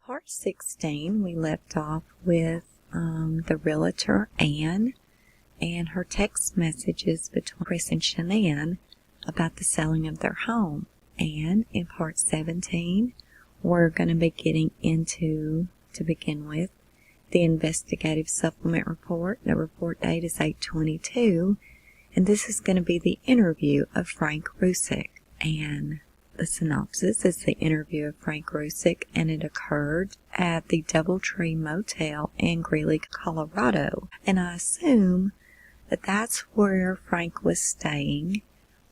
Part 16, we left off with the realtor Anne and her text messages between Chris and Shanann about the selling of their home. And in part 17, we're going to be getting into, to begin with, the investigative supplement report. The report date is 8/22, and this is going to be the interview of Frank Rusek. And the synopsis is the interview of Frank Rusek, and it occurred at the Doubletree Motel in Greeley, Colorado. And I assume that that's where Frank was staying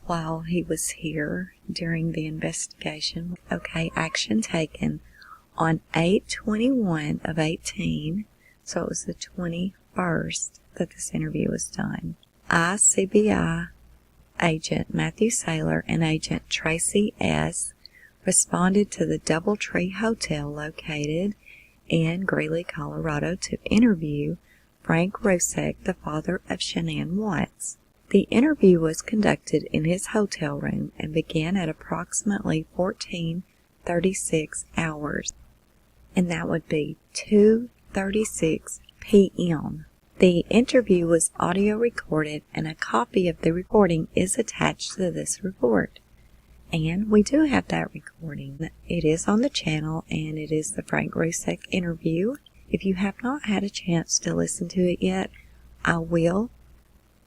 while he was here during the investigation. Okay, action taken on 8/21 of 18, so it was the 21st that this interview was done. ICBI Agent Matthew Saylor and Agent Tracy S. responded to the Doubletree Hotel located in Greeley, Colorado to interview Frank Rusek, the father of Shanann Watts. The interview was conducted in his hotel room and began at approximately 14:36 hours, and that would be 2:36 p.m. The interview was audio recorded, and a copy of the recording is attached to this report. And we do have that recording. It is on the channel, and it is the Frank Rusek interview. If you have not had a chance to listen to it yet, I will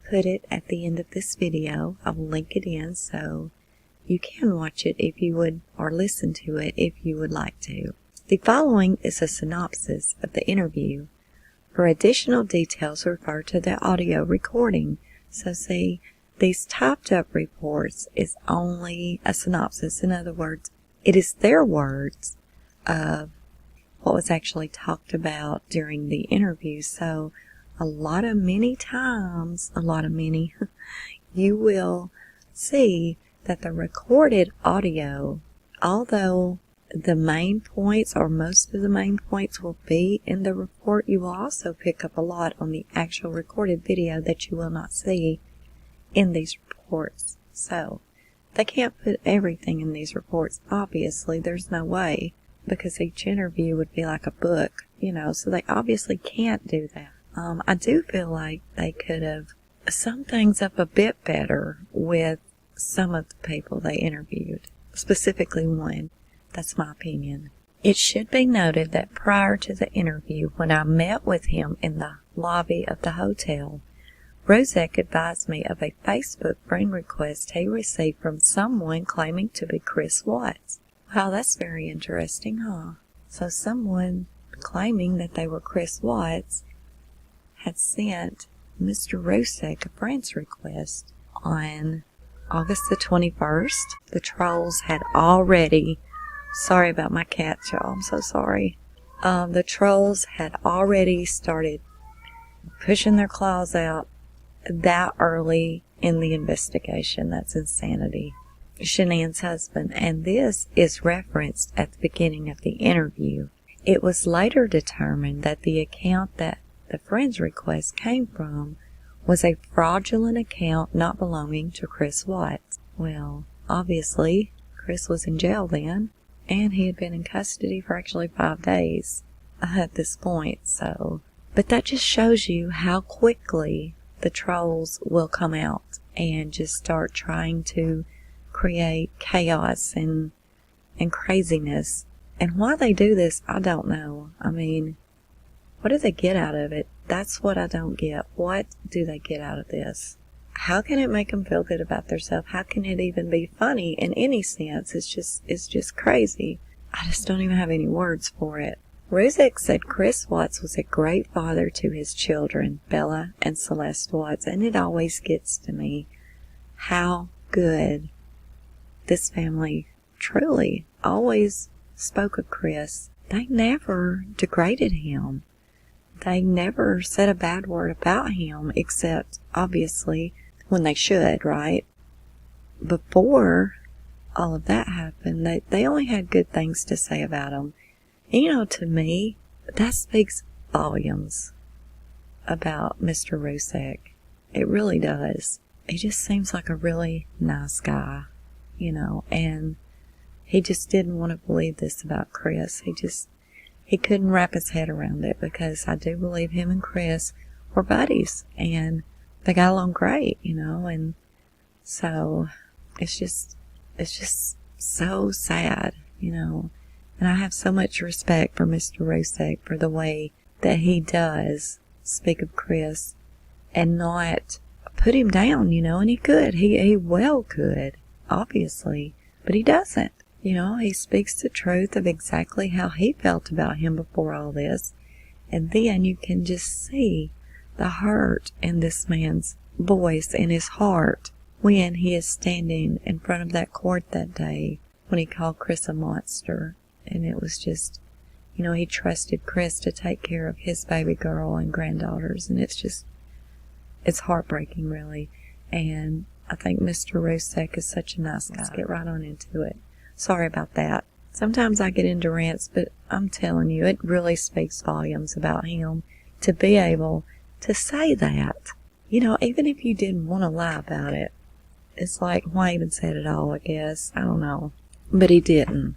put it at the end of this video. I will link it in so you can watch it if you would, or listen to it if you would like to. The following is a synopsis of the interview. For additional details, refer to the audio recording. So see, these typed up reports is only a synopsis. In other words, it is their words of what was actually talked about during the interview. So many times, you will see that the recorded audio, although the main points, or most of the main points, will be in the report, you will also pick up a lot on the actual recorded video that you will not see in these reports. So they can't put everything in these reports. Obviously, there's no way, because each interview would be like a book, so they obviously can't do that. I do feel like they could have summed things up a bit better with some of the people they interviewed, specifically one. That's my opinion. It should be noted that prior to the interview, when I met with him in the lobby of the hotel, Rusek advised me of a Facebook friend request he received from someone claiming to be Chris Watts. Wow, that's very interesting, huh? So someone claiming that they were Chris Watts had sent Mr. Rusek a friend's request on August the 21st. The trolls had already... Sorry about my cat, y'all. I'm so sorry. The trolls had already started pushing their claws out that early in the investigation. That's insanity. Shanann's husband, and this is referenced at the beginning of the interview. It was later determined that the account that the friend's request came from was a fraudulent account not belonging to Chris Watts. Well, obviously, Chris was in jail then, and he had been in custody for actually 5 days at this point, so. But that just shows you how quickly the trolls will come out and just start trying to create chaos and craziness. And why they do this, I don't know. I mean, what do they get out of it? That's what I don't get. What do they get out of this? How can it make them feel good about themselves? How can it even be funny in any sense? It's just crazy. I just don't even have any words for it. Rusek said Chris Watts was a great father to his children, Bella and Celeste Watts, and it always gets to me how good this family truly always spoke of Chris. they never degraded him. They never said a bad word about him, except, obviously, when they should, right? Before all of that happened, they only had good things to say about him. And, you know, to me, that speaks volumes about Mr. Rusek. It really does. He just seems like a really nice guy, you know, and he just didn't want to believe this about Chris. He couldn't wrap his head around it, because I do believe him and Chris were buddies, and they got along great, you know, and so it's just so sad, you know, and I have so much respect for Mr. Rusek for the way that he does speak of Chris and not put him down, you know, and he could. He well could, obviously, but he doesn't. You know, he speaks the truth of exactly how he felt about him before all this, and then you can just see the hurt in this man's voice and his heart when he is standing in front of that court that day when he called Chris a monster. And it was just, you know, he trusted Chris to take care of his baby girl and granddaughters, and it's heartbreaking, really. And I think Mr. Rusek is such a nice guy. Let's get right on into it. Sorry about that. Sometimes I get into rants, but I'm telling you, it really speaks volumes about him to be able to say that. You know, even if you didn't want to lie about it, it's like, why even say it at all, I guess? I don't know. But he didn't.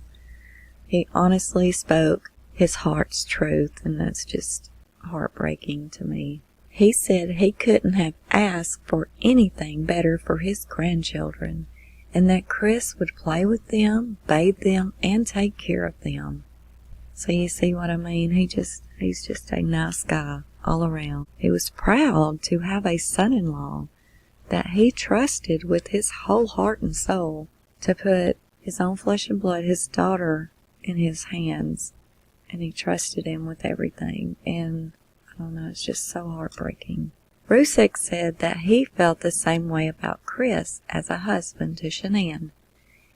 He honestly spoke his heart's truth, and that's just heartbreaking to me. He said he couldn't have asked for anything better for his grandchildren, and that Chris would play with them, bathe them, and take care of them. So you see what I mean? He's just a nice guy all around. He was proud to have a son-in-law that he trusted with his whole heart and soul to put his own flesh and blood, his daughter, in his hands. And he trusted him with everything. And I don't know, it's just so heartbreaking. Rusek said that he felt the same way about Chris as a husband to Shanann,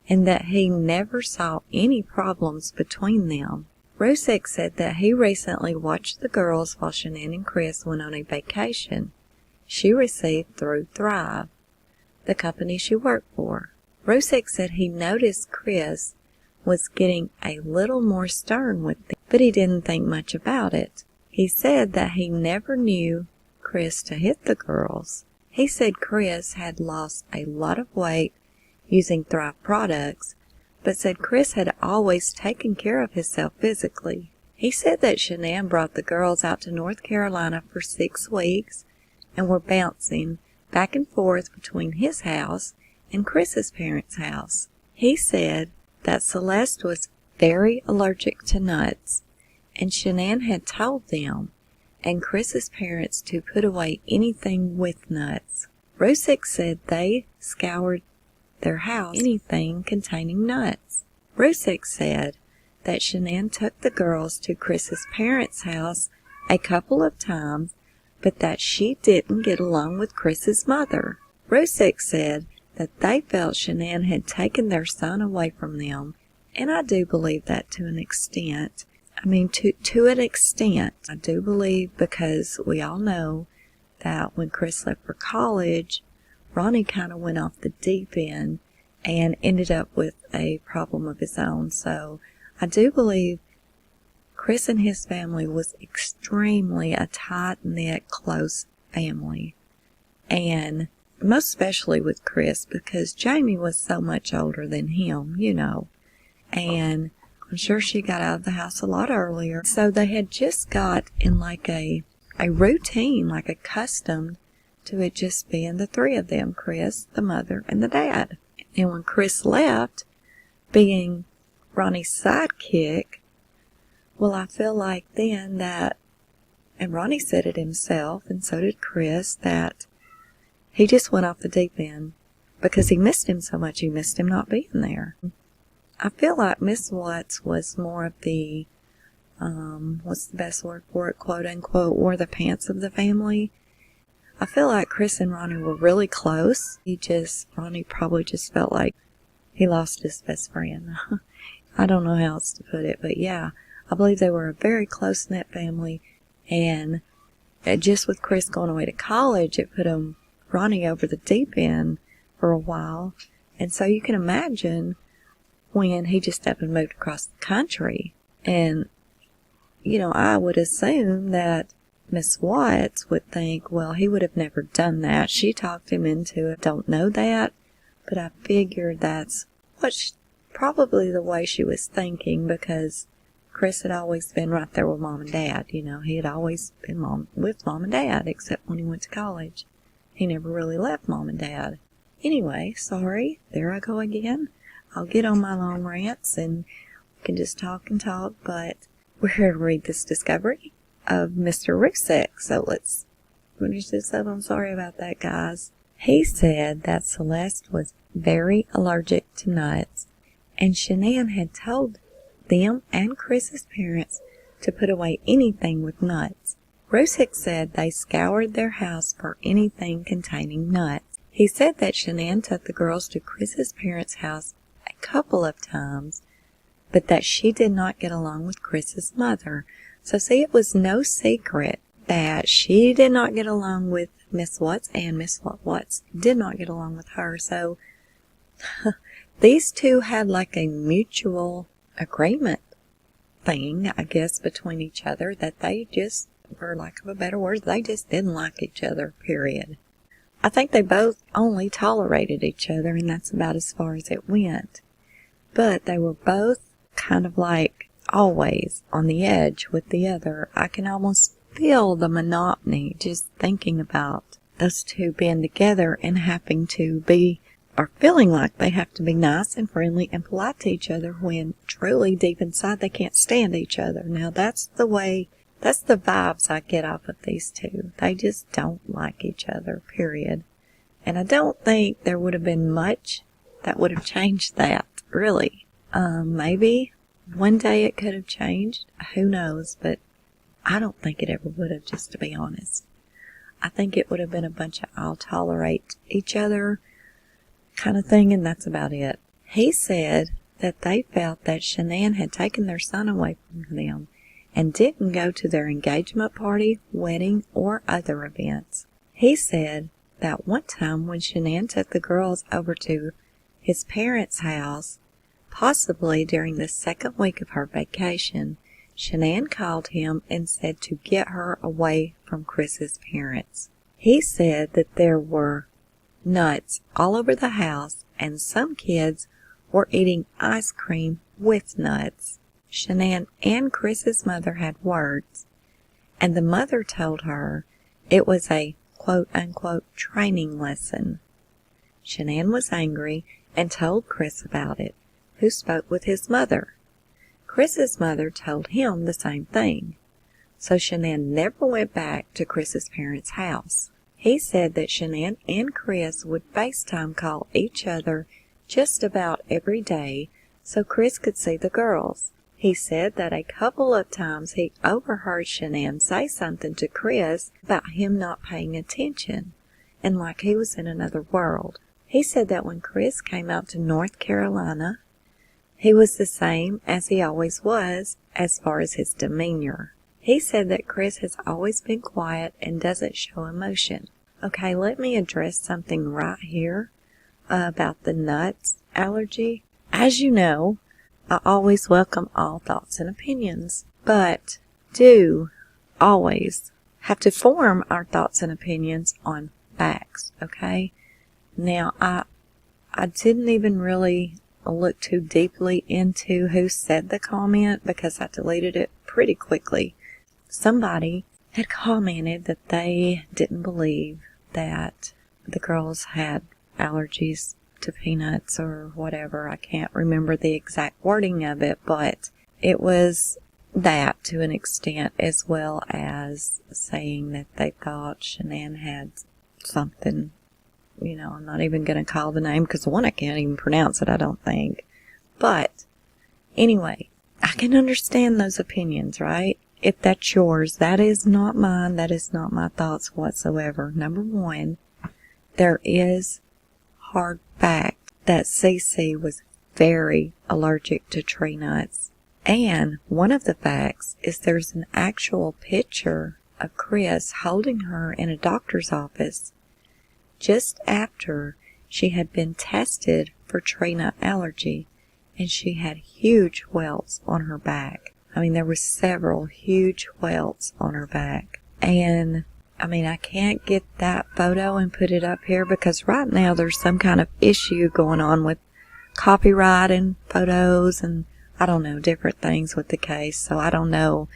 and that he never saw any problems between them. Rusek said that he recently watched the girls while Shanann and Chris went on a vacation she received through Thrive, the company she worked for. Rusek said he noticed Chris was getting a little more stern with them, but he didn't think much about it. He said that he never knew Chris to hit the girls. He said Chris had lost a lot of weight using Thrive products, but said Chris had always taken care of himself physically. He said that Shanann brought the girls out to North Carolina for 6 weeks and were bouncing back and forth between his house and Chris's parents' house. He said that Celeste was very allergic to nuts, and Shanann had told them and Chris's parents to put away anything with nuts. Rusek said they scoured their house anything containing nuts. Rusek said that Shanann took the girls to Chris's parents' house a couple of times, but that she didn't get along with Chris's mother. Rusek said that they felt Shanann had taken their son away from them, and I do believe that to an extent. I mean, to an extent, I do believe, because we all know that when Chris left for college, Ronnie kind of went off the deep end and ended up with a problem of his own. So I do believe Chris and his family was extremely a tight-knit, close family. And most especially with Chris, because Jamie was so much older than him, you know. And I'm sure she got out of the house a lot earlier. So they had just got in like a routine, like accustomed to it just being the three of them, Chris, the mother, and the dad. And when Chris left, being Ronnie's sidekick, well, I feel like then that, and Ronnie said it himself, and so did Chris, that he just went off the deep end because he missed him so much. He missed him not being there. I feel like Miss Watts was more of the, what's the best word for it, quote unquote, wore the pants of the family. I feel like Chris and Ronnie were really close. Ronnie probably just felt like he lost his best friend. I don't know how else to put it, but yeah, I believe they were a very close-knit family, and just with Chris going away to college, it put Ronnie over the deep end for a while. And so you can imagine when he just up and moved across the country. And, I would assume that Miss Watts would think, well, he would have never done that. She talked him into it. Don't know that, but I figured that's probably the way she was thinking, because Chris had always been right there with Mom and Dad. He had always been with Mom and Dad, except when he went to college. He never really left Mom and Dad. Anyway, sorry, there I go again. I'll get on my long rants and we can just talk and talk, but we're here to read this discovery of Mr. Rusek. So let's finish this up. I'm sorry about that, guys. He said that Celeste was very allergic to nuts, and Shanann had told them and Chris's parents to put away anything with nuts. Rusek said they scoured their house for anything containing nuts. He said that Shanann took the girls to Chris's parents' house a couple of times, but that she did not get along with Chris's mother. So see, it was no secret that she did not get along with Miss Watts, and Miss Watts did not get along with her. So these two had like a mutual agreement thing, I guess, between each other, that they just, for lack of a better word, they just didn't like each other, period. I think they both only tolerated each other, and that's about as far as it went. But they were both kind of like always on the edge with the other. I can almost feel the monotony just thinking about those two being together and having to be, or feeling like they have to be nice and friendly and polite to each other when truly deep inside they can't stand each other. Now that's the vibes I get off of these two. They just don't like each other, period. And I don't think there would have been much that would have changed that, really. Maybe one day it could have changed. Who knows? But I don't think it ever would have, just to be honest. I think it would have been a bunch of I'll tolerate each other kind of thing, and that's about it. He said that they felt that Shanann had taken their son away from them and didn't go to their engagement party, wedding, or other events. He said that one time when Shanann took the girls over to his parents' house, possibly during the second week of her vacation, Shanann called him and said to get her away from Chris's parents. He said that there were nuts all over the house, and some kids were eating ice cream with nuts. Shanann and Chris's mother had words, and the mother told her it was a quote-unquote training lesson. Shanann was angry and told Chris about it, who spoke with his mother. Chris's mother told him the same thing, so Shanann never went back to Chris's parents' house. He said that Shanann and Chris would FaceTime call each other just about every day so Chris could see the girls. He said that a couple of times he overheard Shanann say something to Chris about him not paying attention, and like he was in another world. He said that when Chris came out to North Carolina, he was the same as he always was as far as his demeanor. He said that Chris has always been quiet and doesn't show emotion. Okay, let me address something right here about the nuts allergy. As you know, I always welcome all thoughts and opinions, but do always have to form our thoughts and opinions on facts, okay? Now, I didn't even really look too deeply into who said the comment because I deleted it pretty quickly. Somebody had commented that they didn't believe that the girls had allergies to peanuts or whatever. I can't remember the exact wording of it, but it was that to an extent, as well as saying that they thought Shanann had something, I'm not even going to call the name because one, I can't even pronounce it, I don't think. But anyway, I can understand those opinions, right? If that's yours, that is not mine. That is not my thoughts whatsoever. Number one, there is hard fact that CeCe was very allergic to tree nuts. And one of the facts is there's an actual picture of Chris holding her in a doctor's office just after she had been tested for tree nut allergy, and she had huge welts on her back. I mean, there were several huge welts on her back. And, I mean, I can't get that photo and put it up here because right now there's some kind of issue going on with copyright and photos and, I don't know, different things with the case. So I don't know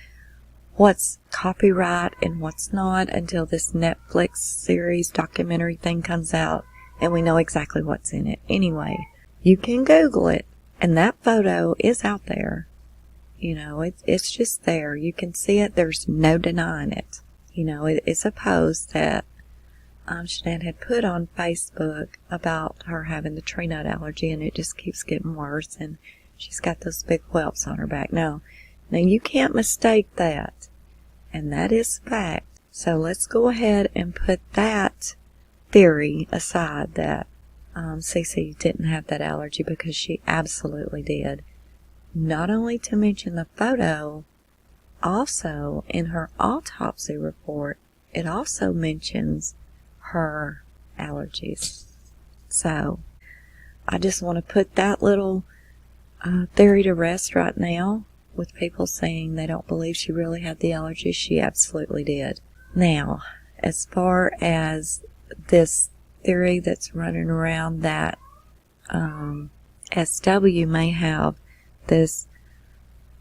what's copyright and what's not until this Netflix series documentary thing comes out and we know exactly what's in it. Anyway, you can Google it, and that photo is out there. You know, it's just there. You can see it. There's no denying it. You know, it's a post that Shanann had put on Facebook about her having the tree nut allergy, and it just keeps getting worse, and she's got those big whelps on her back. Now you can't mistake that, and that is fact. So let's go ahead and put that theory aside that Cece didn't have that allergy, because she absolutely did. Not only to mention the photo, also in her autopsy report, it also mentions her allergies. So I just want to put that little theory to rest right now with people saying they don't believe she really had the allergy. She absolutely did. Now, as far as this theory that's running around that SW may have this,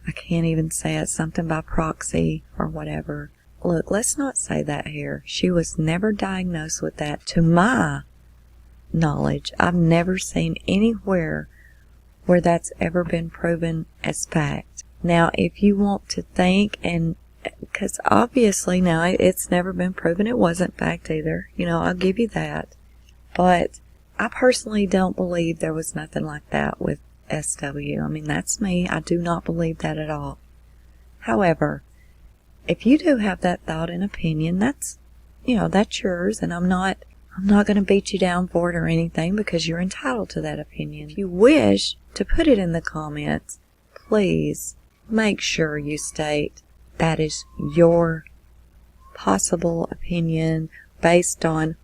I can't even say it, something by proxy or whatever. Look, let's not say that here. She was never diagnosed with that. To my knowledge, I've never seen anywhere where that's ever been proven as fact. Now, if you want to think, and because obviously now it's never been proven it wasn't fact either, you know, I'll give you that. But I personally don't believe there was nothing like that with SW. I mean, that's me. I do not believe that at all. However, if you do have that thought and opinion, that's, you know, that's yours, and I'm not going to beat you down for it or anything, because you're entitled to that opinion. If you wish to put it in the comments, please make sure you state that is your possible opinion based on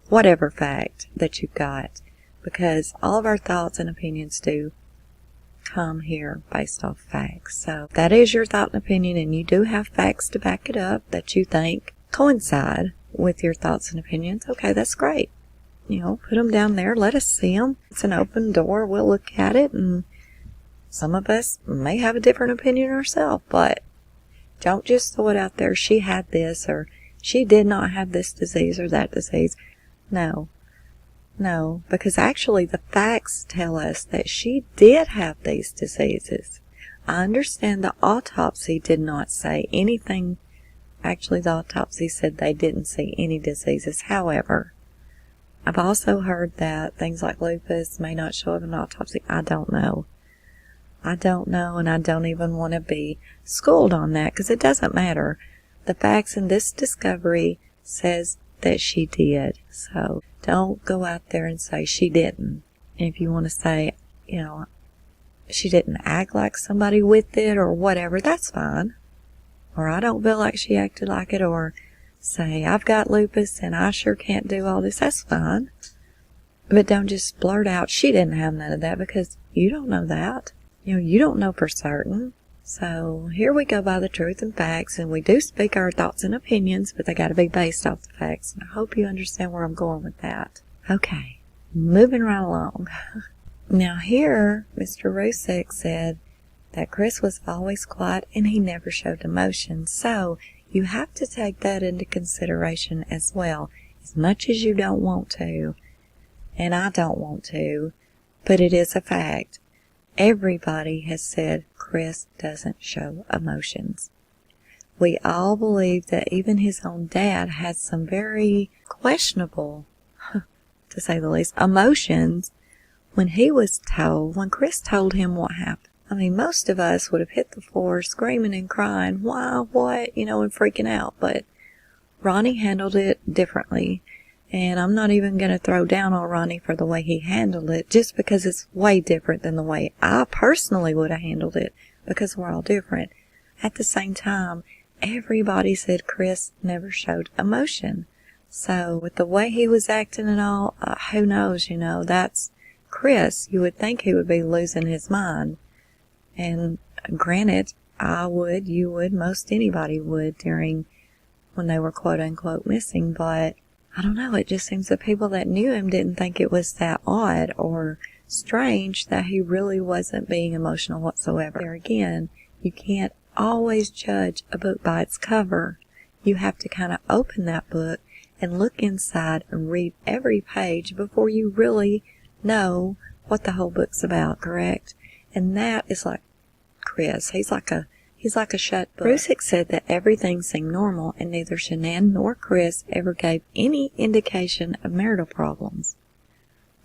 whatever fact that you've got, because all of our thoughts and opinions do come here based off facts. So that is your thought and opinion, and you do have facts to back it up that you think coincide with your thoughts and opinions. Okay, that's great. You know, put them down there. Let us see them. It's an open door. We'll look at it, and some of us may have a different opinion ourselves, but don't just throw it out there. She had this, or she did not have this disease or that disease. No, because actually the facts tell us that she did have these diseases. I understand the autopsy did not say anything. Actually, the autopsy said they didn't see any diseases. However, I've also heard that things like lupus may not show up in an autopsy. I don't know, and I don't even want to be schooled on that, because it doesn't matter. The facts in this discovery says that she did. So don't go out there and say she didn't. And if you want to say, you know, she didn't act like somebody with it or whatever, that's fine. Or I don't feel like she acted like it, or say I've got lupus and I sure can't do all this, that's fine. But don't just blurt out she didn't have none of that, because you don't know that. You know, you don't know for certain. So here we go by the truth and facts, and we do speak our thoughts and opinions, but they got to be based off the facts. And I hope you understand where I'm going with that. Okay, moving right along. Now here, Mr. Rusek said that Chris was always quiet and he never showed emotion. So you have to take that into consideration as well, as much as you don't want to, and I don't want to, but it is a fact. Everybody has said Chris doesn't show emotions. We all believe that even his own dad had some very questionable, to say the least, emotions when Chris told him what happened. I mean, most of us would have hit the floor screaming and crying, why, what, you know, and freaking out. But Ronnie handled it differently. And I'm not even going to throw down on Ronnie for the way he handled it, just because it's way different than the way I personally would have handled it. because we're all different. At the same time, everybody said Chris never showed emotion. So with the way he was acting and all, who knows, that's Chris. You would think he would be losing his mind. And granted, I would, you would, most anybody would when they were quote unquote missing, but I don't know, it just seems that people that knew him didn't think it was that odd or strange that he really wasn't being emotional whatsoever. There again, you can't always judge a book by its cover. You have to kind of open that book and look inside and read every page before you really know what the whole book's about, correct? And that is like Chris. He's like a shut book. Rusek said that everything seemed normal and neither Shanann nor Chris ever gave any indication of marital problems.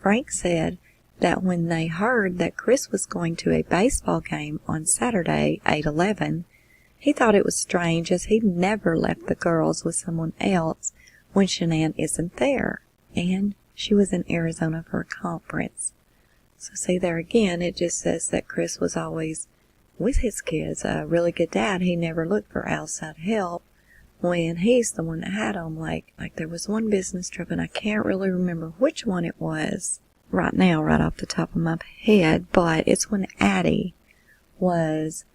Frank said that when they heard that Chris was going to a baseball game on Saturday, 8/11, he thought it was strange as he never left the girls with someone else when Shanann isn't there, and she was in Arizona for a conference. So see, there again, it just says that Chris was always with his kids, a really good dad. He never looked for outside help when he's the one that had them. Like there was one business trip, and I can't really remember which one it was right now, right off the top of my head, but it's when Addie was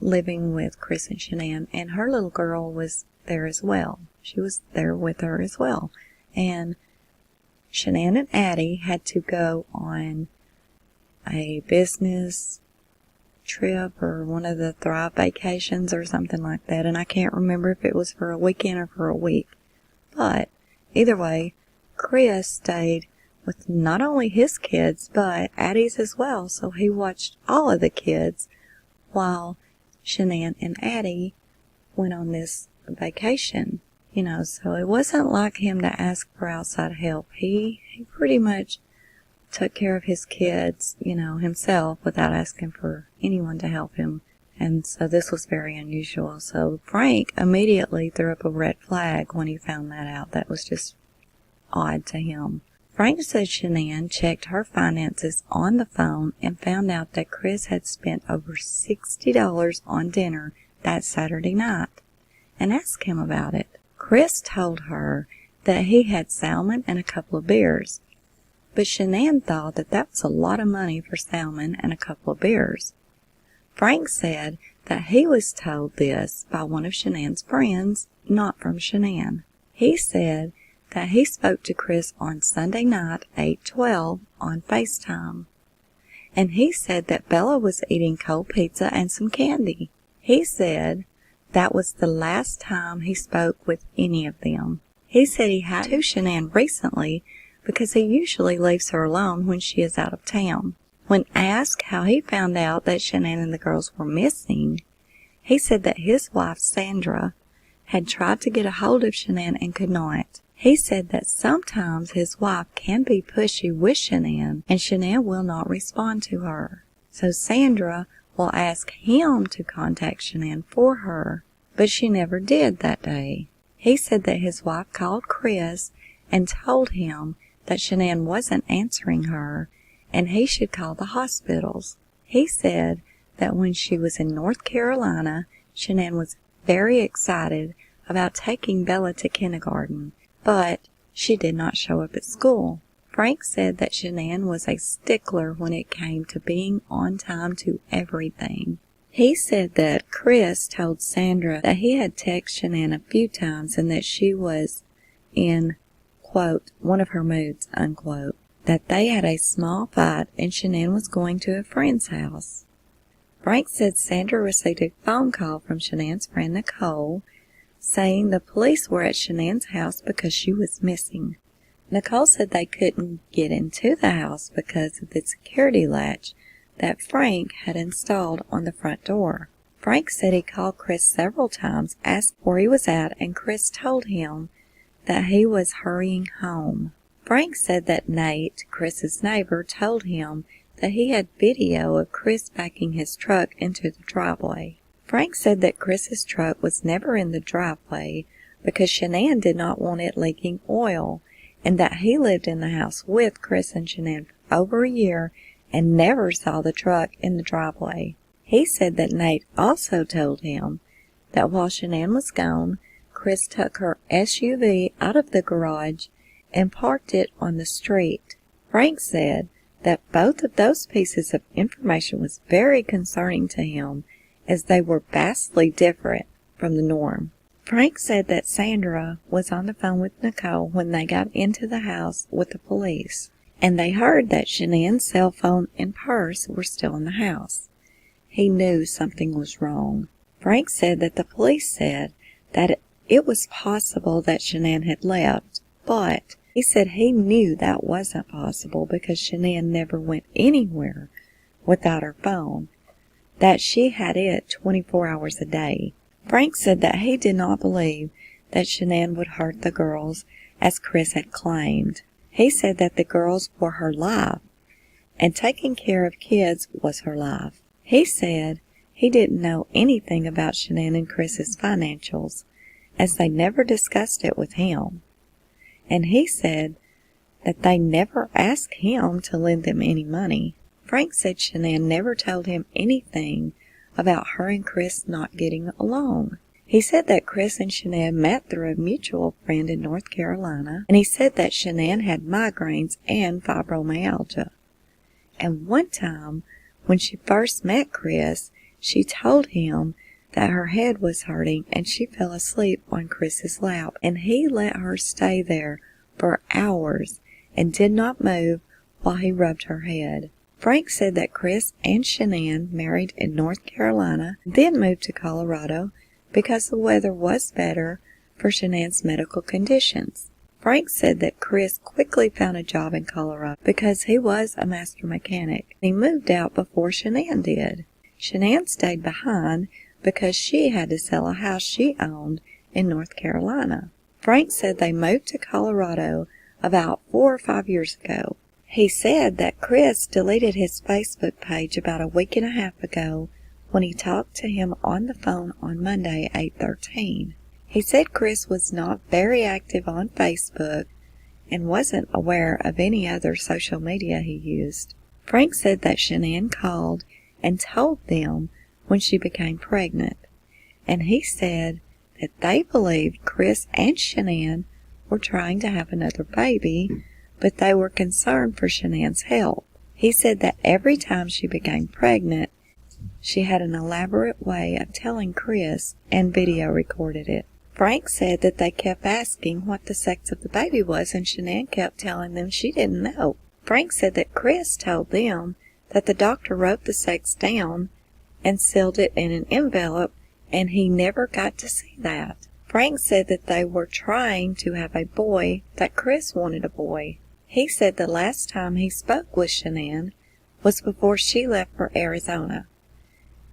living with Chris and Shanann, and her little girl was there as well. She was there with her as well. And Shanann and Addie had to go on a business trip or one of the Thrive vacations or something like that, and I can't remember if it was for a weekend or for a week. But either way, Chris stayed with not only his kids but Addie's as well, so he watched all of the kids while Shanann and Addie went on this vacation. So it wasn't like him to ask for outside help. He pretty much took care of his kids, himself, without asking for anyone to help him. And so this was very unusual. So Frank immediately threw up a red flag when he found that out. That was just odd to him. Frank said Shanann checked her finances on the phone and found out that Chris had spent over $60 on dinner that Saturday night, and asked him about it. Chris told her that he had salmon and a couple of beers, but Shanann thought that was a lot of money for salmon and a couple of beers. Frank said that he was told this by one of Shanann's friends, not from Shanann. He said that he spoke to Chris on Sunday night, 8/12, on FaceTime, and he said that Bella was eating cold pizza and some candy. He said that was the last time he spoke with any of them. He said he had to Shanann recently because he usually leaves her alone when she is out of town. When asked how he found out that Shanann and the girls were missing, he said that his wife, Sandra, had tried to get a hold of Shanann and could not. He said that sometimes his wife can be pushy with Shanann, and Shanann will not respond to her. So Sandra will ask him to contact Shanann for her, but she never did that day. He said that his wife called Chris and told him that Shanann wasn't answering her and he should call the hospitals. He said that when she was in North Carolina, Shanann was very excited about taking Bella to kindergarten, but she did not show up at school. Frank said that Shanann was a stickler when it came to being on time to everything. He said that Chris told Sandra that he had texted Shanann a few times and that she was in, quote, one of her moods, unquote, that they had a small fight and Shanann was going to a friend's house. Frank said Sandra received a phone call from Shanann's friend Nicole saying the police were at Shanann's house because she was missing. Nicole said they couldn't get into the house because of the security latch that Frank had installed on the front door. Frank said he called Chris several times, asked where he was at, and Chris told him that he was hurrying home. Frank said that Nate, Chris's neighbor, told him that he had video of Chris backing his truck into the driveway. Frank said that Chris's truck was never in the driveway because Shanann did not want it leaking oil, and that he lived in the house with Chris and Shanann for over a year and never saw the truck in the driveway. He said that Nate also told him that while Shanann was gone, Chris took her SUV out of the garage and parked it on the street. Frank said that both of those pieces of information was very concerning to him, as they were vastly different from the norm. Frank said that Sandra was on the phone with Nicole when they got into the house with the police, and they heard that Shanann's cell phone and purse were still in the house. He knew something was wrong. Frank said that the police said that it was possible that Shanann had left, but he said he knew that wasn't possible because Shanann never went anywhere without her phone, that she had it 24 hours a day. Frank said that he did not believe that Shanann would hurt the girls as Chris had claimed. He said that the girls were her life, and taking care of kids was her life. He said he didn't know anything about Shanann and Chris's financials, as they never discussed it with him. And he said that they never asked him to lend them any money. Frank said Shanann never told him anything about her and Chris not getting along. He said that Chris and Shanann met through a mutual friend in North Carolina, and he said that Shanann had migraines and fibromyalgia. And one time, when she first met Chris, she told him that her head was hurting and she fell asleep on Chris's lap, and he let her stay there for hours and did not move while he rubbed her head. Frank said that Chris and Shanann married in North Carolina, then moved to Colorado because the weather was better for Shanann's medical conditions. Frank said that Chris quickly found a job in Colorado because he was a master mechanic. He moved out before Shanann did. Shanann stayed behind because she had to sell a house she owned in North Carolina. Frank said they moved to Colorado about 4 or 5 years ago. He said that Chris deleted his Facebook page about a week and a half ago when he talked to him on the phone on Monday, 8/13. He said Chris was not very active on Facebook and wasn't aware of any other social media he used. Frank said that Shanann called and told them when she became pregnant, and he said that they believed Chris and Shanann were trying to have another baby, but they were concerned for Shanann's health. He said that every time she became pregnant, she had an elaborate way of telling Chris and video recorded it. Frank said that they kept asking what the sex of the baby was, and Shanann kept telling them she didn't know. Frank said that Chris told them that the doctor wrote the sex down and sealed it in an envelope, and he never got to see that. Frank said that they were trying to have a boy, that Chris wanted a boy. He said the last time he spoke with Shanann was before she left for Arizona.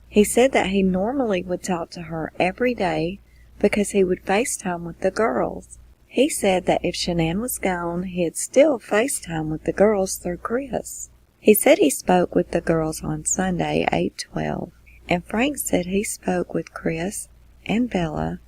He said that he normally would talk to her every day because he would FaceTime with the girls. He said that if Shanann was gone, he'd still FaceTime with the girls through Chris. He said he spoke with the girls on Sunday, 8/12, and Frank said he spoke with Chris and Bella,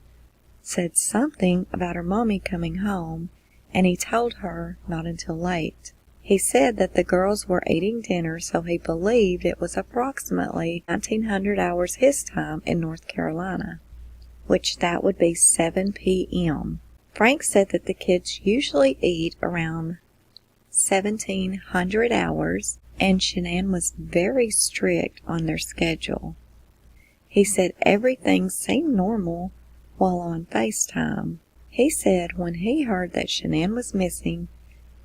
said something about her mommy coming home, and he told her not until late. He said that the girls were eating dinner, so he believed it was approximately 1900 hours his time in North Carolina, which that would be 7 p.m. Frank said that the kids usually eat around 1700 hours, and Shanann was very strict on their schedule. He said everything seemed normal while on FaceTime. He said when he heard that Shanann was missing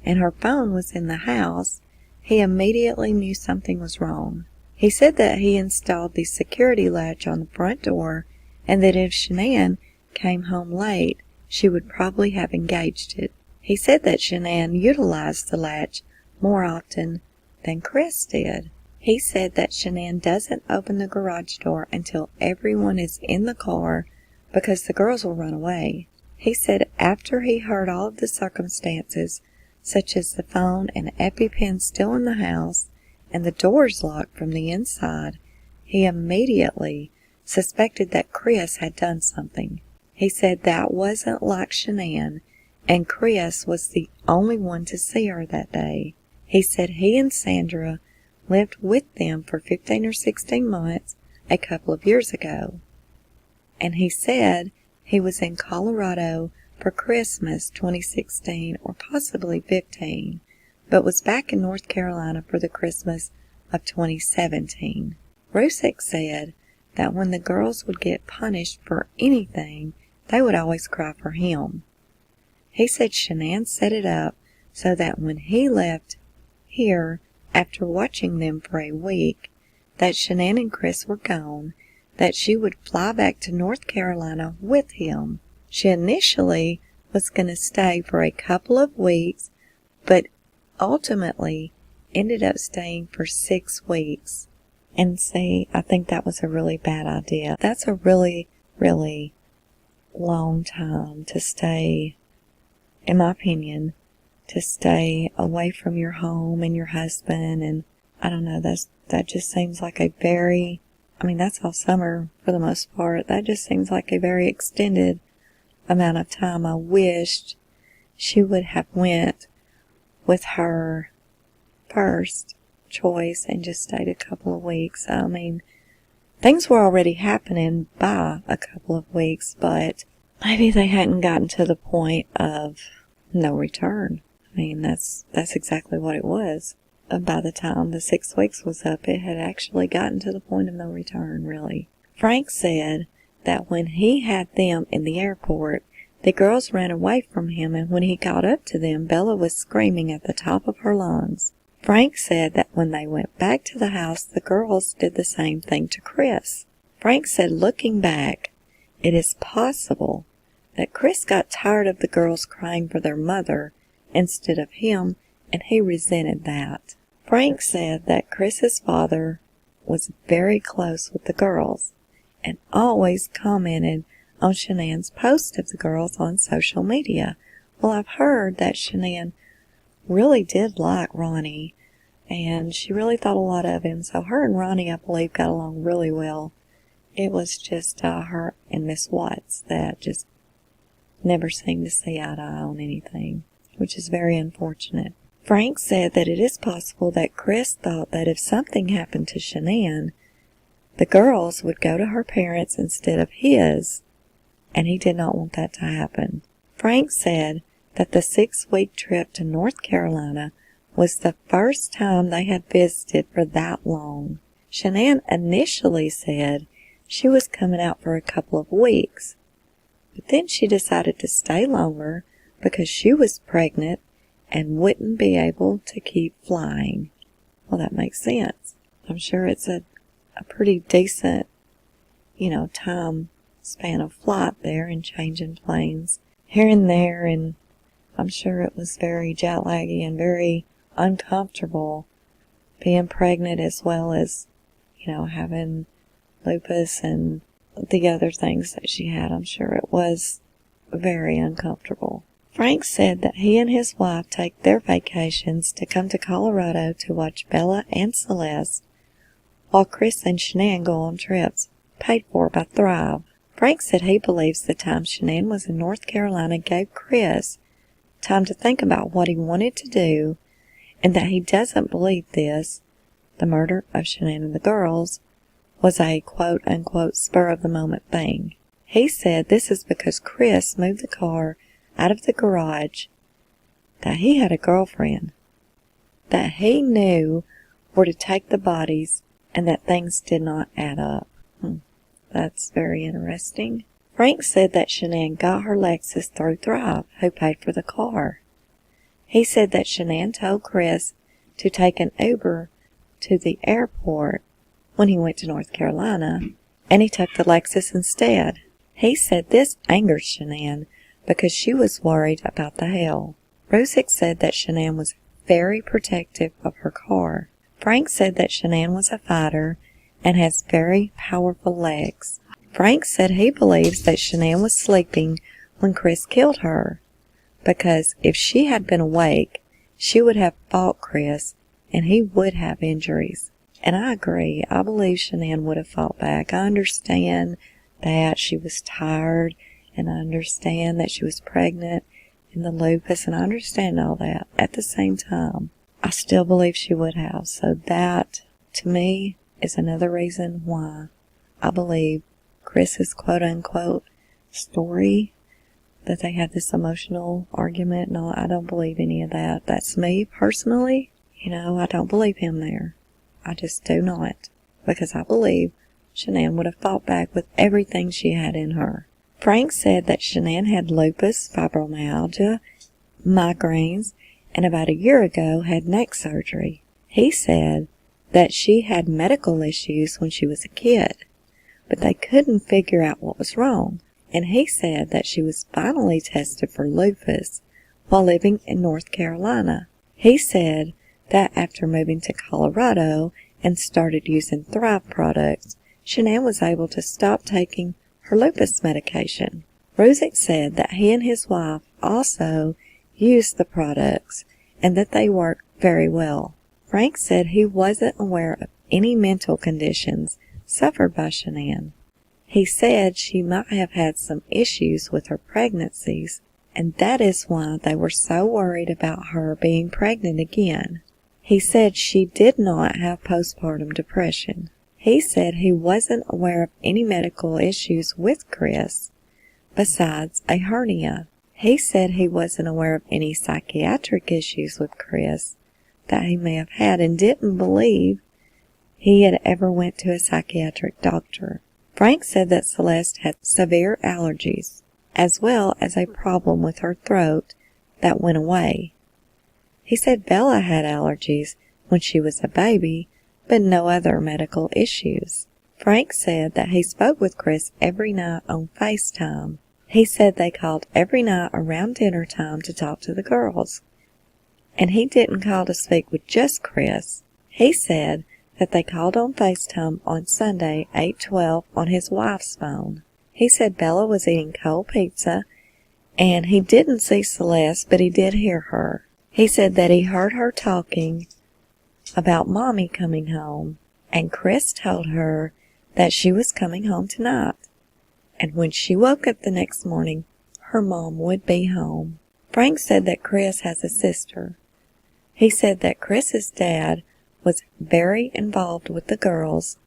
and her phone was in the house, he immediately knew something was wrong. He said that he installed the security latch on the front door, and that if Shanann came home late, she would probably have engaged it. He said that Shanann utilized the latch more often than Chris did. He said that Shanann doesn't open the garage door until everyone is in the car because the girls will run away. He said after he heard all of the circumstances, such as the phone and EpiPen still in the house and the doors locked from the inside, he immediately suspected that Chris had done something. He said that wasn't like Shanann, and Chris was the only one to see her that day. He said he and Sandra lived with them for 15 or 16 months a couple of years ago. And he said he was in Colorado for Christmas 2016 or possibly 15, but was back in North Carolina for the Christmas of 2017. Rusek said that when the girls would get punished for anything, they would always cry for him. He said Shanann set it up so that when he left here after watching them for a week, that Shanann and Chris were gone, that she would fly back to North Carolina with him. She initially was going to stay for a couple of weeks, but ultimately ended up staying for 6 weeks. And see, I think that was a really bad idea. That's a really, really long time to stay, in my opinion, to stay away from your home and your husband. And I don't know, that just seems like a very, that's all summer for the most part. That just seems like a very extended amount of time. I wished she would have went with her first choice and just stayed a couple of weeks. Things were already happening by a couple of weeks, but maybe they hadn't gotten to the point of no return. That's exactly what it was. By the time the 6 weeks was up, it had actually gotten to the point of no return, really. Frank said that when he had them in the airport, the girls ran away from him, and when he got up to them, Bella was screaming at the top of her lungs. Frank said that when they went back to the house, the girls did the same thing to Chris. Frank said, looking back, it is possible that Chris got tired of the girls crying for their mother instead of him, and he resented that. Frank said that Chris's father was very close with the girls and always commented on Shanann's post of the girls on social media. Well, I've heard that Shanann really did like Ronnie, and she really thought a lot of him, so her and Ronnie, I believe, got along really well. It was just her and Miss Watts that just never seemed to see eye to eye on anything, which is very unfortunate. Frank said that it is possible that Chris thought that if something happened to Shanann, the girls would go to her parents instead of his, and he did not want that to happen. Frank said that the 6-week trip to North Carolina was the first time they had visited for that long. Shanann initially said she was coming out for a couple of weeks, but then she decided to stay longer because she was pregnant and wouldn't be able to keep flying. Well, that makes sense. I'm sure it's a pretty decent, time span of flight there and changing planes here and there, and I'm sure it was very jet laggy and very uncomfortable being pregnant as well as, having lupus and the other things that she had. I'm sure it was very uncomfortable. Frank said that he and his wife take their vacations to come to Colorado to watch Bella and Celeste, while Chris and Shanann go on trips paid for by Thrive. Frank said he believes the time Shanann was in North Carolina gave Chris time to think about what he wanted to do, and that he doesn't believe this, the murder of Shanann and the girls, was a quote-unquote spur-of-the-moment thing. He said this is because Chris moved the car out of the garage, that he had a girlfriend, that he knew where to take the bodies, and that things did not add up. That's very interesting. Frank said that Shanann got her Lexus through Thrive, who paid for the car. He said that Shanann told Chris to take an Uber to the airport when he went to North Carolina, and he took the Lexus instead. He said this angered Shanann because she was worried about the hail. Rusek said that Shanann was very protective of her car. Frank said that Shanann was a fighter and has very powerful legs. Frank said he believes that Shanann was sleeping when Chris killed her, because if she had been awake, she would have fought Chris and he would have injuries. And I agree. I believe Shanann would have fought back. I understand that she was tired, and I understand that she was pregnant and the lupus, and I understand all that. At the same time, I still believe she would have. So that, to me, is another reason why I believe Chris's quote-unquote story, that they had this emotional argument. No, I don't believe any of that. That's me personally. I don't believe him there. I just do not. Because I believe Shanann would have fought back with everything she had in her. Frank said that Shanann had lupus, fibromyalgia, migraines, and about a year ago had neck surgery. He said that she had medical issues when she was a kid, but they couldn't figure out what was wrong. And he said that she was finally tested for lupus while living in North Carolina. He said that after moving to Colorado and started using Thrive products, Shanann was able to stop taking her lupus medication. Rusek said that he and his wife also used the products and that they work very well. Frank said he wasn't aware of any mental conditions suffered by Shanann. He said she might have had some issues with her pregnancies, and that is why they were so worried about her being pregnant again. He said she did not have postpartum depression. He said he wasn't aware of any medical issues with Chris besides a hernia. He said he wasn't aware of any psychiatric issues with Chris that he may have had, and didn't believe he had ever went to a psychiatric doctor. Frank said that Celeste had severe allergies, as well as a problem with her throat that went away. He said Bella had allergies when she was a baby, but no other medical issues. Frank said that he spoke with Chris every night on FaceTime. He said they called every night around dinner time to talk to the girls. And he didn't call to speak with just Chris. He said that they called on FaceTime on Sunday, 8/12, on his wife's phone. He said Bella was eating cold pizza, and he didn't see Celeste, but he did hear her. He said that he heard her talking about Mommy coming home, and Chris told her that she was coming home tonight. And when she woke up the next morning, her mom would be home. Frank said that Chris has a sister. He said that Chris's dad was very involved with the girls,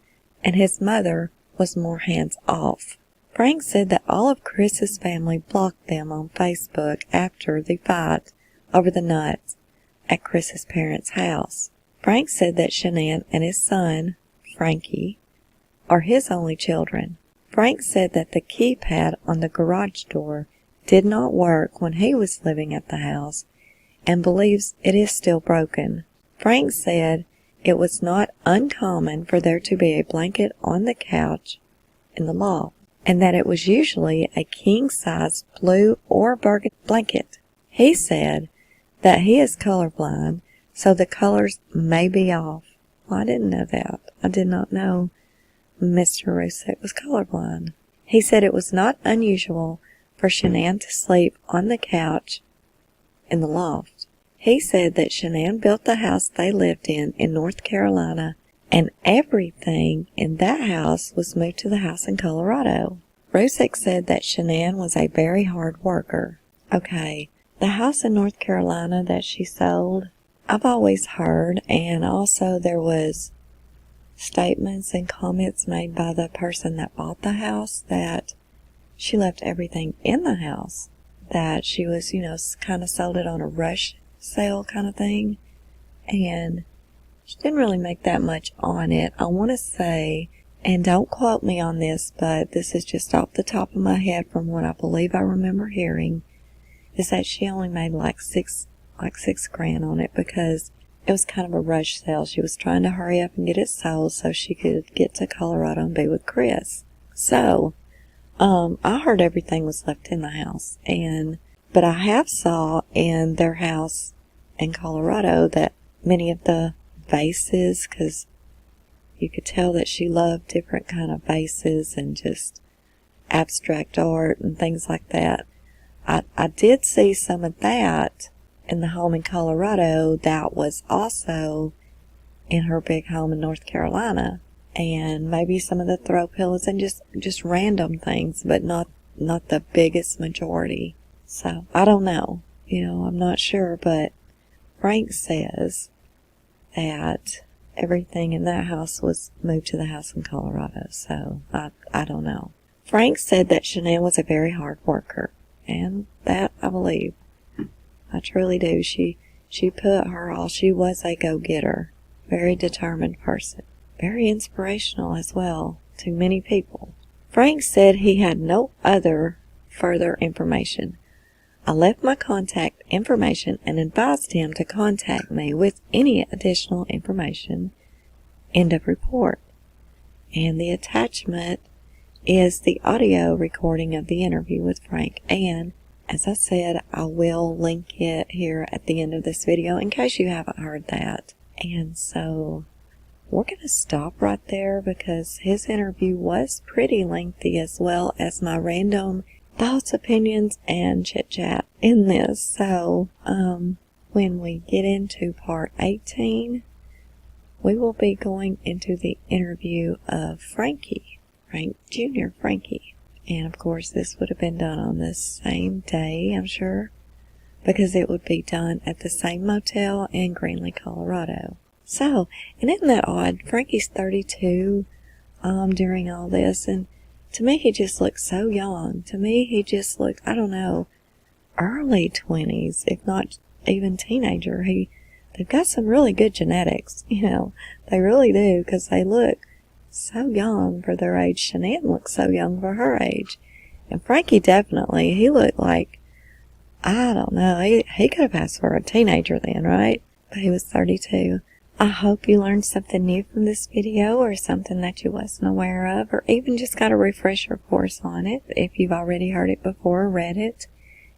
and his mother was more hands-off. Frank said that all of Chris's family blocked them on Facebook after the fight over the nuts at Chris's parents' house. Frank said that Shanann and his son, Frankie, are his only children. Frank said that the keypad on the garage door did not work when he was living at the house, and believes it is still broken. Frank said it was not uncommon for there to be a blanket on the couch in the loft, and that it was usually a king-size blue or burgundy blanket. He said that he is colorblind, so the colors may be off. Well, I didn't know that. I did not know Mr. Rusek was colorblind. He said it was not unusual for Shanann to sleep on the couch in the loft. He said that Shanann built the house they lived in North Carolina, and everything in that house was moved to the house in Colorado. Rusek said that Shanann was a very hard worker. Okay, the house in North Carolina that she sold, I've always heard, and also there was statements and comments made by the person that bought the house that she left everything in the house, that she was, kind of sold it on a rush sale kind of thing, and she didn't really make that much on it. I want to say, and don't quote me on this, but this is just off the top of my head from what I believe I remember hearing, is that she only made like $6,000 on it because it was kind of a rush sale. She was trying to hurry up and get it sold so she could get to Colorado and be with Chris. So, I heard everything was left in the house, but I have saw in their house in Colorado that many of the vases, because you could tell that she loved different kind of vases and just abstract art and things like that. I did see some of that in the home in Colorado that was also in her big home in North Carolina, and maybe some of the throw pillows and just random things, but not the biggest majority. So I don't know, I'm not sure, but Frank says that everything in that house was moved to the house in Colorado, so I don't know. Frank said that Shanann was a very hard worker, and that I believe. I truly do. She put her all. She was a go-getter, very determined person, very inspirational as well to many people. Frank said he had no other further information. I left my contact information and advised him to contact me with any additional information. End of report. And the attachment is the audio recording of the interview with Frank. And as I said, I will link it here at the end of this video in case you haven't heard that. And so we're going to stop right there because his interview was pretty lengthy, as well as my random thoughts, opinions, and chit-chat in this. So when we get into part 18, we will be going into the interview of Frank Jr., Frankie. And of course, this would have been done on the same day, I'm sure, because it would be done at the same motel in Greenlee, Colorado. So, and isn't that odd? Frankie's 32 during all this, and to me, he just looked so young. To me, he just looked, I don't know, early 20s, if not even teenager. They've got some really good genetics, They really do, because they look so young for their age. Shanann looks so young for her age. And Frankie definitely, he looked like, I don't know, he could have passed for a teenager then, right? But he was 32. I hope you learned something new from this video, or something that you wasn't aware of, or even just got a refresher course on it if you've already heard it before or read it.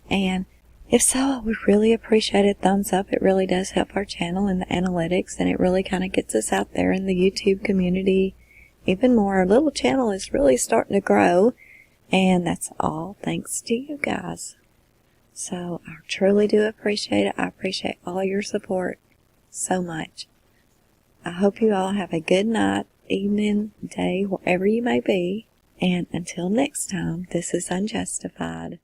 And if so, I would really appreciate a thumbs up. It really does help our channel in the analytics, and it really kind of gets us out there in the YouTube community even more. Our little channel is really starting to grow, and that's all thanks to you guys. So I truly do appreciate it. I appreciate all your support so much. I hope you all have a good night, evening, day, wherever you may be. And until next time, this is Unjustified.